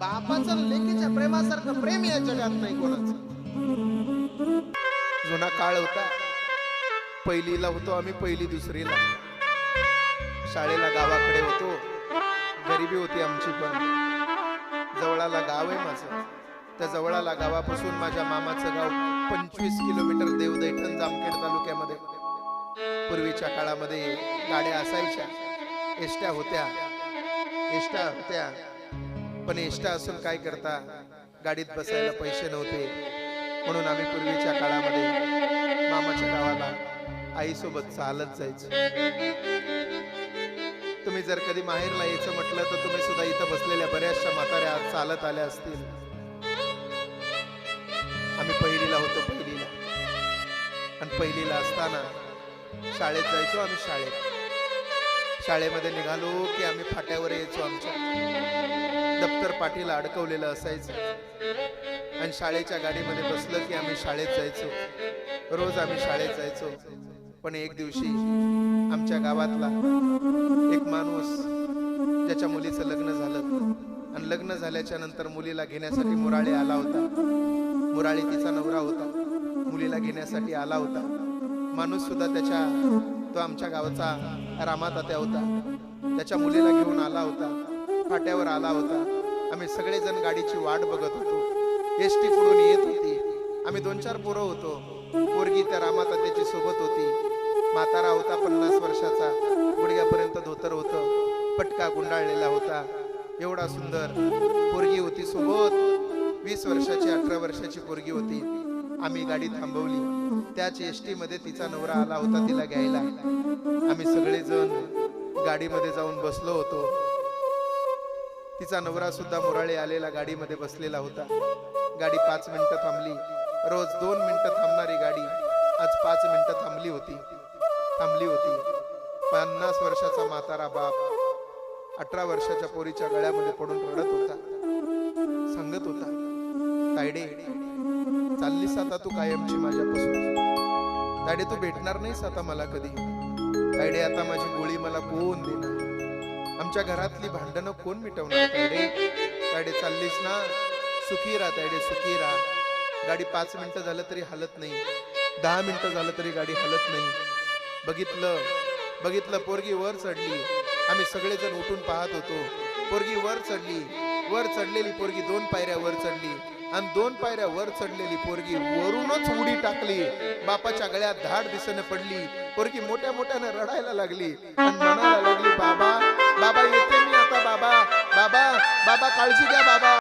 बापाचं आणि लेकीच्या प्रेमासारखं प्रेम या जगात नाही कोणाचं. जुना काळ होता, पहिलीला होतो आम्ही, पहिली दुसरीला शाळेला गावाकडे होतो. गरिबी होती आमची, पण जवळाला गाव आहे माझं. त्या जवळाला गावापासून माझ्या मामाचं गाव 25 किलोमीटर, देवदैठण जामखेड तालुक्यामध्ये. पूर्वीच्या काळामध्ये गाड्या असायच्या, एसट्या होत्या, पण एसट्या असून काय करता, गाडीत बसायला पैसे नव्हते. म्हणून आम्ही पूर्वीच्या काळामध्ये मामाच्या गावाला आईसोबत चालत जायचो. तुम्ही जर कधी माहेरला यायचं म्हटलं तर तुम्ही सुद्धा इथं बसलेल्या बऱ्याचशा म्हाताऱ्या चालत आल्या असतील. आम्ही पहिलीला होतो, पहिलीला. आणि पहिलीला असताना शाळेत जायचो आम्ही. शाळेमध्ये निघालो की आम्ही फाट्यावर यायचो. आमच्या दप्तर पाठीला अडकवलेलं असायचं आणि शाळेच्या गाडीमध्ये बसलं की आम्ही शाळेत जायचो. रोज आम्ही शाळेत जायचो. पण एक दिवशी आमच्या गावातला एक माणूस, ज्याच्या मुलीचं लग्न झालं आणि लग्न झाल्याच्या नंतर मुलीला घेण्यासाठी मुराळे आला होता. मुराळे तिचा नवरा होता, मुलीला घेण्यासाठी आला होता. माणूस सुद्धा तो आमच्या गावाचा रामातात्या होता. त्याच्या मुलीला घेऊन आला होता, फाट्यावर आला होता. आम्ही सगळेजण गाडीची वाट बघत होतो. एसटी पुढून येत होती. आम्ही 2-4 पोरं होतो. पोरगी त्या रामातात्याची सोबत होती. म्हातारा होता, 50 वर्षाचा, गुडघ्यापर्यंत धोतर होतं, पटका गुंडाळलेला होता. एवढा सुंदर पोरगी होती सोबत. 20 वर्षाची, 18 वर्षाची पोरगी होती. आम्ही गाडी थांबवली. त्याच एसटी मध्ये तिचा नवरा आला होता तिला घ्यायला. आम्ही सगळेजण गाडीमध्ये जाऊन बसलो होतो. तिचा नवरा सुद्धा मुराळे आलेला गाडीमध्ये बसलेला होता. गाडी 5 मिनिटं थांबली. रोज 2 मिनिटं थांबणारी गाडी आज 5 मिनिटं थांबली होती. 50 वर्षाचा म्हातारा बाप 18 वर्षाच्या पोरीच्या गळ्यामध्ये पडून रडत होता. सांगत होता, तायडे चाललीस आता तू कायमची माझ्यापासून. तायडे तू भेटणार नाहीस आता मला कधी. तायडे आता माझी गोळी मला कोण देणार. आमच्या घरातली भांडणं कोण मिटवणार. तायडे चाललीस ना, सुखी राहा तायडे, सुखी राहा. गाडी 5 मिनिटं झालं तरी हलत नाही, 10 मिनिटं झालं तरी गाडी हलत नाही. बघितलं पोरगी वर चढली. आम्ही सगळेजण उठून पाहत होतो. पोरगी वर चढलेली पोरगी 2 पायऱ्या वर चढली आणि 2 पायऱ्या वर चढलेली पोरगी वरूनच उडी टाकली. बापाच्या गळ्यात धाड दिसणे पडली. पोरगी मोठ्या मोठ्याने रडायला लागली आणि म्हणायला लागली, बाबा बाबा येते मी आता, बाबा बाबा बाबा काळजी घ्या बाबा.